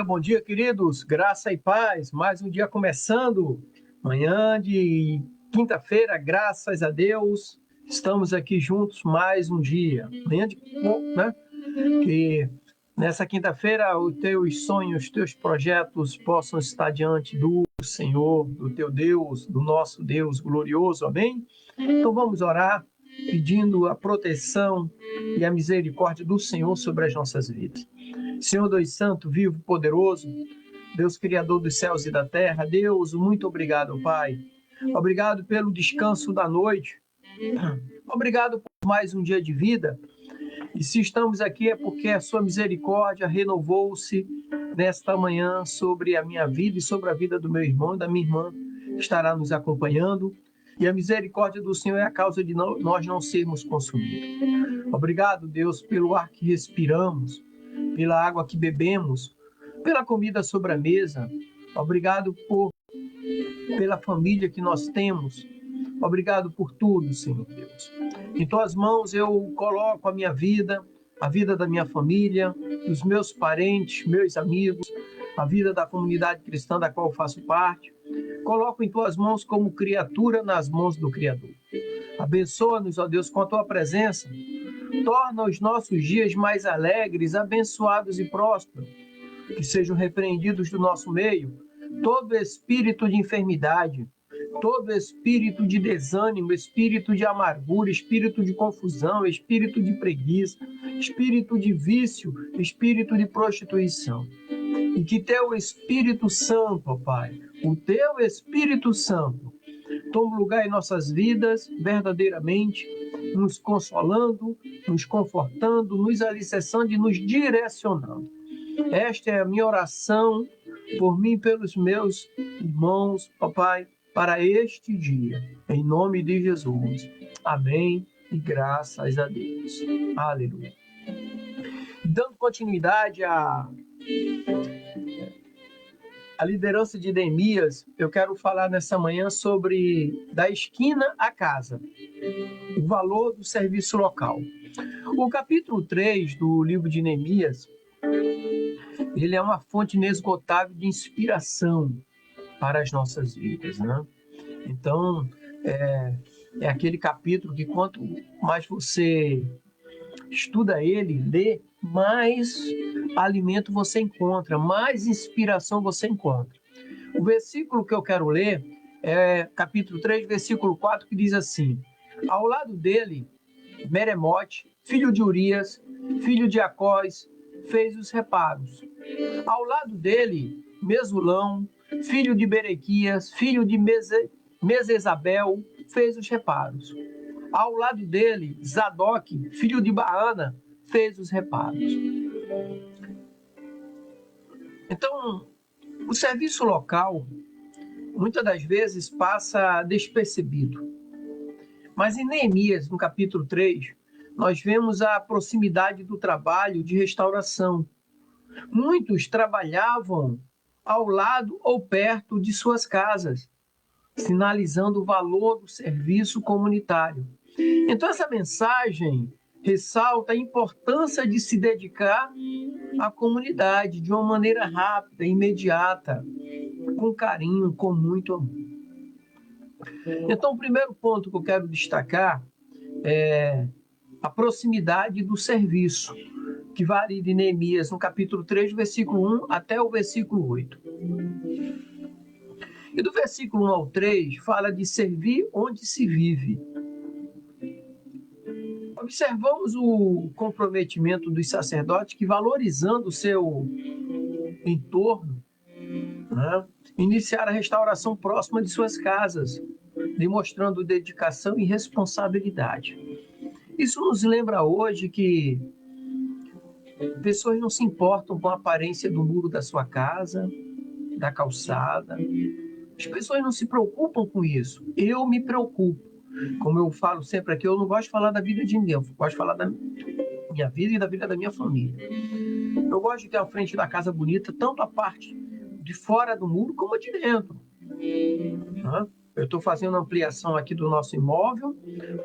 bom dia, queridos. Graça e paz. Mais um dia começando. Manhã de quinta-feira, graças a Deus. Estamos aqui juntos mais um dia. Manhã de, né? Que nessa quinta-feira os teus sonhos, os teus projetos possam estar diante do Senhor, do teu Deus, do nosso Deus glorioso. Amém? Então vamos orar pedindo a proteção e a misericórdia do Senhor sobre as nossas vidas. Senhor Deus Santo, vivo, poderoso, Deus Criador dos céus e da terra, Deus, muito obrigado, Pai. Obrigado pelo descanso da noite. Obrigado por mais um dia de vida. E se estamos aqui é porque a sua misericórdia renovou-se nesta manhã sobre a minha vida e sobre a vida do meu irmão e da minha irmã que estará nos acompanhando. E a misericórdia do Senhor é a causa de nós não sermos consumidos. Obrigado, Deus, pelo ar que respiramos, pela água que bebemos, pela comida sobre a mesa. Obrigado pela família que nós temos. Obrigado por tudo, Senhor Deus. Em tuas mãos eu coloco a minha vida, a vida da minha família, dos meus parentes, meus amigos, a vida da comunidade cristã da qual eu faço parte. Coloco em tuas mãos como criatura nas mãos do Criador. Abençoa-nos, ó Deus, com a tua presença. Torna os nossos dias mais alegres, abençoados e prósperos. Que sejam repreendidos do nosso meio todo espírito de enfermidade, todo espírito de desânimo, espírito de amargura, espírito de confusão, espírito de preguiça, espírito de vício, espírito de prostituição. E que teu Espírito Santo, ó Pai, o teu Espírito Santo, tome lugar em nossas vidas verdadeiramente, nos consolando, nos confortando, nos alicerçando e nos direcionando. Esta é a minha oração por mim e pelos meus irmãos, ó Pai, para este dia. Em nome de Jesus. Amém e graças a Deus. Aleluia. Dando continuidade à liderança de Neemias, eu quero falar nessa manhã sobre da esquina à casa, o valor do serviço local. O capítulo 3 do livro de Neemias, ele é uma fonte inesgotável de inspiração para as nossas vidas, né? Então, é aquele capítulo que quanto mais você estuda ele, lê, mais alimento você encontra, mais inspiração você encontra. O versículo que eu quero ler é capítulo 3, versículo 4, que diz assim: ao lado dele, Meremote, filho de Urias, filho de Acós, fez os reparos. Ao lado dele, Mesulão, filho de Berequias, filho de Mesesabel, fez os reparos. Ao lado dele, Zadok, filho de Baana, fez os reparos. Então, o serviço local, muitas das vezes, passa despercebido. Mas em Neemias, no capítulo 3, nós vemos a proximidade do trabalho de restauração. Muitos trabalhavam ao lado ou perto de suas casas, sinalizando o valor do serviço comunitário. Então, essa mensagem ressalta a importância de se dedicar à comunidade de uma maneira rápida, imediata, com carinho, com muito amor. Então, o primeiro ponto que eu quero destacar é a proximidade do serviço, que varia de Neemias, no capítulo 3, versículo 1 até o versículo 8. E do versículo 1 ao 3, fala de servir onde se vive. Observamos o comprometimento dos sacerdotes que, valorizando o seu entorno, né, iniciaram a restauração próxima de suas casas, demonstrando dedicação e responsabilidade. Isso nos lembra hoje que pessoas não se importam com a aparência do muro da sua casa, da calçada. As pessoas não se preocupam com isso. Eu me preocupo. Como eu falo sempre aqui, eu não gosto de falar da vida de ninguém, eu gosto de falar da minha vida e da vida da minha família. Eu gosto de ter a frente da casa bonita, tanto a parte de fora do muro como a de dentro. Eu estou fazendo ampliação aqui do nosso imóvel,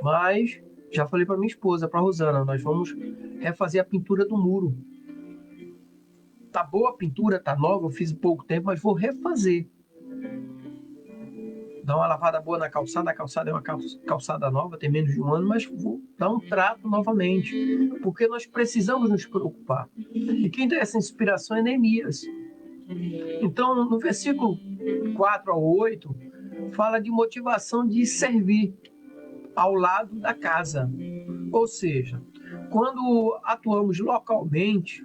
mas já falei para minha esposa, para a Rosana, nós vamos refazer a pintura do muro. tá boa a pintura, tá nova, eu fiz pouco tempo, mas vou refazer. Dar uma lavada boa na calçada, a calçada é uma calçada nova, tem menos de um ano, mas vou dar um trato novamente, porque nós precisamos nos preocupar. E quem dá essa inspiração é Neemias. Então, no versículo 4 ao 8, fala de motivação de servir ao lado da casa. Ou seja, quando atuamos localmente,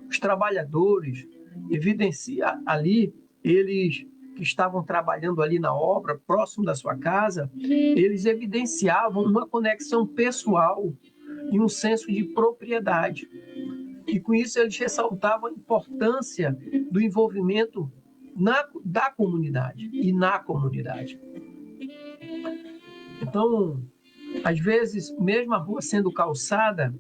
os trabalhadores evidenciam ali, eles que estavam trabalhando ali na obra, próximo da sua casa, eles evidenciavam uma conexão pessoal e um senso de propriedade. E com isso eles ressaltavam a importância do envolvimento da comunidade e na comunidade. Então, às vezes, mesmo a rua sendo calçada,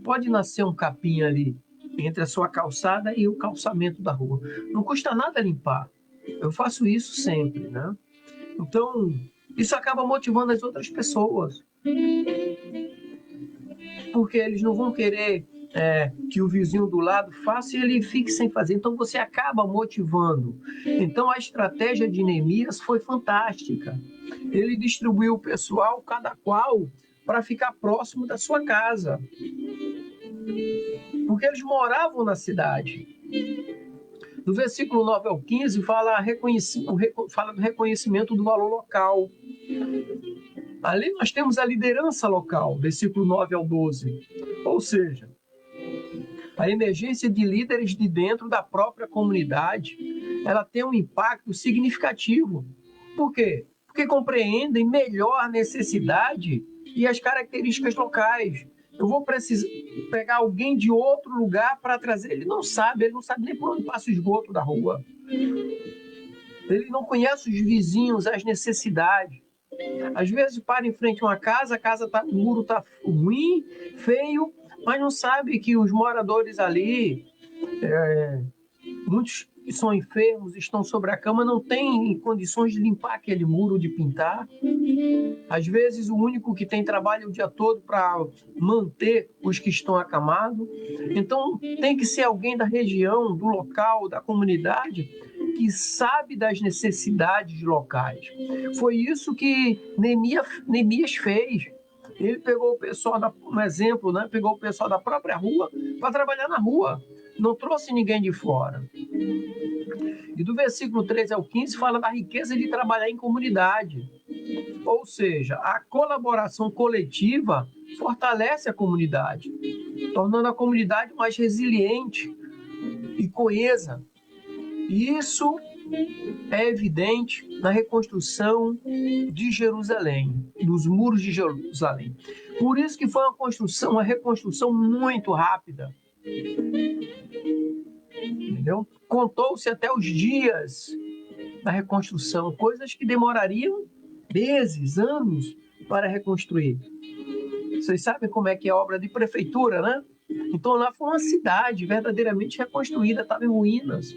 pode nascer um capim ali entre a sua calçada e o calçamento da rua. Não custa nada limpar. Eu faço isso sempre, né? Então, isso acaba motivando as outras pessoas. Porque eles não vão querer que o vizinho do lado faça e ele fique sem fazer. Então, você acaba motivando. Então, a estratégia de Neemias foi fantástica. Ele distribuiu o pessoal, cada qual, para ficar próximo da sua casa. Porque eles moravam na cidade. No versículo 9 ao 15, fala do reconhecimento do valor local. Ali nós temos a liderança local, versículo 9 ao 12. Ou seja, a emergência de líderes de dentro da própria comunidade, ela tem um impacto significativo. Por quê? Porque compreendem melhor a necessidade e as características locais. Eu vou precisar pegar alguém de outro lugar para trazer. Ele não sabe nem por onde passa o esgoto da rua. Ele não conhece os vizinhos, as necessidades. Às vezes para em frente a uma casa, o muro está ruim, feio, mas não sabe que os moradores ali, muitos que são enfermos, estão sobre a cama, não têm condições de limpar aquele muro, de pintar. Às vezes o único que tem trabalho o dia todo para manter os que estão acamados. Então tem que ser alguém da região, do local, da comunidade, que sabe das necessidades locais. Foi isso que Neemias fez. Ele pegou o pessoal, um exemplo, né? Pegou o pessoal da própria rua para trabalhar na rua. Não trouxe ninguém de fora. E do versículo 13 ao 15 fala da riqueza de trabalhar em comunidade. Ou seja, a colaboração coletiva fortalece a comunidade, tornando a comunidade mais resiliente e coesa. E isso é evidente na reconstrução de Jerusalém, dos muros de Jerusalém. Por isso que foi uma reconstrução muito rápida. Entendeu? Contou-se até os dias da reconstrução, coisas que demorariam meses, anos para reconstruir. Vocês sabem como é que é a obra de prefeitura, né? Então lá foi uma cidade verdadeiramente reconstruída, estava em ruínas.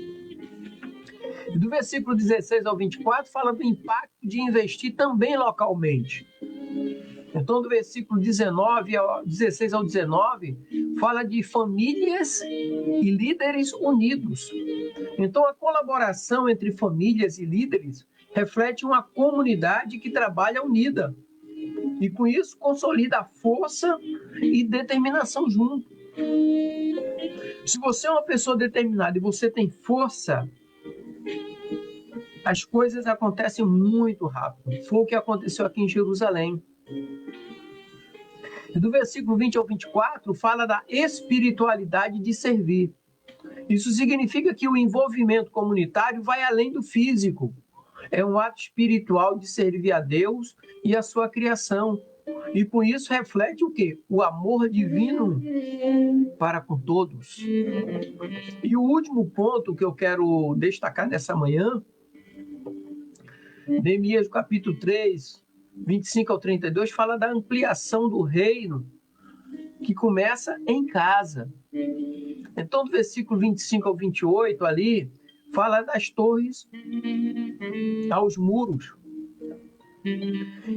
E do versículo 16 ao 24 fala do impacto de investir também localmente. Então, do versículo 16 ao 19, fala de famílias e líderes unidos. Então, a colaboração entre famílias e líderes reflete uma comunidade que trabalha unida. E, com isso, consolida a força e determinação junto. Se você é uma pessoa determinada e você tem força, as coisas acontecem muito rápido. Foi o que aconteceu aqui em Jerusalém. E do versículo 20 ao 24, fala da espiritualidade de servir. Isso significa que o envolvimento comunitário vai além do físico. É um ato espiritual de servir a Deus e a sua criação. E com isso reflete o quê? O amor divino para com todos. E o último ponto que eu quero destacar nessa manhã, Neemias, capítulo 3, 25 ao 32, fala da ampliação do reino, que começa em casa. Então, do versículo 25 ao 28, ali, fala das torres aos muros.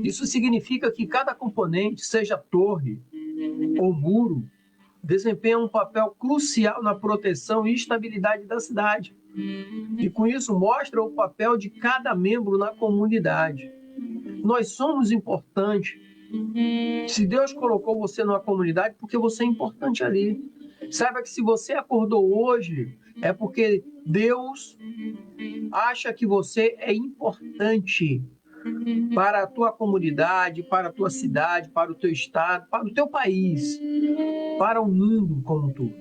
Isso significa que cada componente, seja torre ou muro, desempenham um papel crucial na proteção e estabilidade da cidade. E com isso mostra o papel de cada membro na comunidade. Nós somos importantes. Se Deus colocou você numa comunidade, porque você é importante ali. Saiba que se você acordou hoje, é porque Deus acha que você é importante para a tua comunidade, para a tua cidade, para o teu estado, para o teu país, para o mundo como um todo.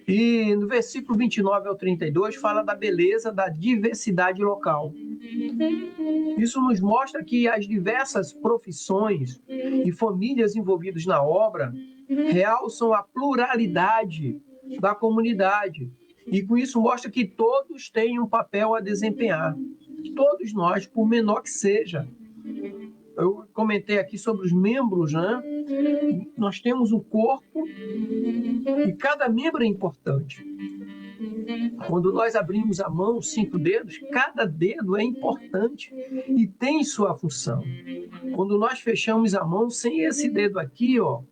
E no versículo 29 ao 32 fala da beleza da diversidade local. Isso nos mostra que as diversas profissões e famílias envolvidas na obra realçam a pluralidade da comunidade. E com isso mostra que todos têm um papel a desempenhar. Todos nós, por menor que seja. Eu comentei aqui sobre os membros, né? Nós temos um corpo e cada membro é importante. Quando nós abrimos a mão, os 5 dedos, cada dedo é importante e tem sua função. Quando nós fechamos a mão, sem esse dedo aqui, ó,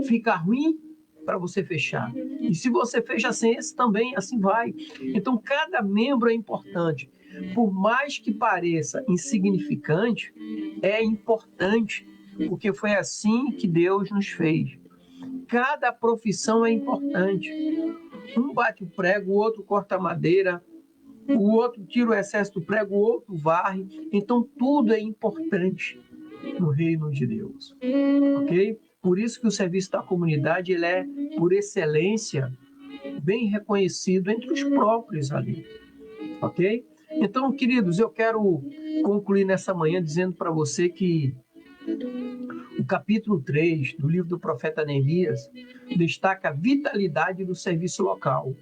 fica ruim para você fechar. E se você fecha sem esse também, assim vai. Então, cada membro é importante. Por mais que pareça insignificante, é importante, porque foi assim que Deus nos fez. Cada profissão é importante. Um bate o prego, o outro corta a madeira, o outro tira o excesso do prego, o outro varre. Então, tudo é importante no reino de Deus. Ok? Por isso que o serviço da comunidade ele é, por excelência, bem reconhecido entre os próprios ali. Ok? Então, queridos, eu quero concluir nessa manhã dizendo para você que o capítulo 3 do livro do profeta Neemias destaca a vitalidade do serviço local.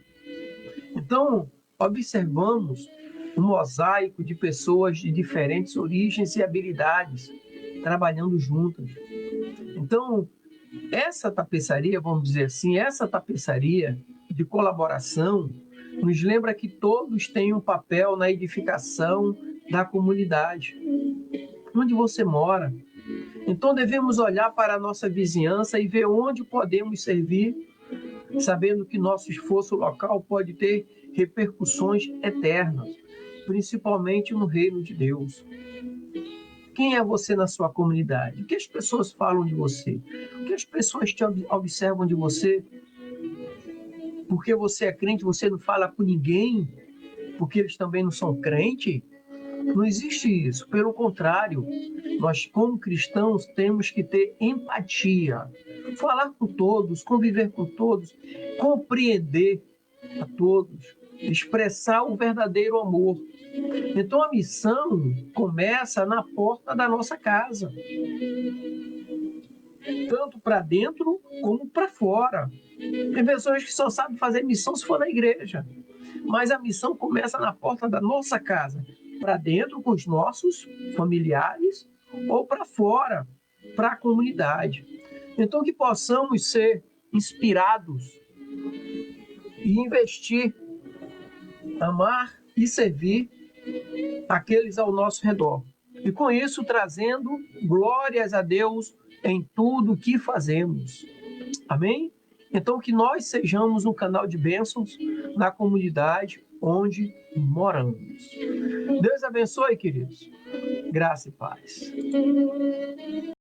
Então, observamos um mosaico de pessoas de diferentes origens e habilidades trabalhando juntas. Então, essa tapeçaria, vamos dizer assim, essa tapeçaria de colaboração nos lembra que todos têm um papel na edificação da comunidade, onde você mora. Então devemos olhar para a nossa vizinhança e ver onde podemos servir, sabendo que nosso esforço local pode ter repercussões eternas, principalmente no reino de Deus. Quem é você na sua comunidade? O que as pessoas falam de você? O que as pessoas te observam de você? Porque você é crente, você não fala com ninguém, porque eles também não são crentes? Não existe isso. Pelo contrário, nós, como cristãos, temos que ter empatia, falar com todos, conviver com todos, compreender a todos, expressar o verdadeiro amor. Então, a missão começa na porta da nossa casa, tanto para dentro como para fora. Tem pessoas que só sabem fazer missão se for na igreja, mas a missão começa na porta da nossa casa, para dentro com os nossos familiares ou para fora, para a comunidade. Então, que possamos ser inspirados e investir, amar e servir aqueles ao nosso redor. E com isso, trazendo glórias a Deus em tudo o que fazemos. Amém? Então, que nós sejamos um canal de bênçãos na comunidade onde moramos. Deus abençoe, queridos. Graça e paz.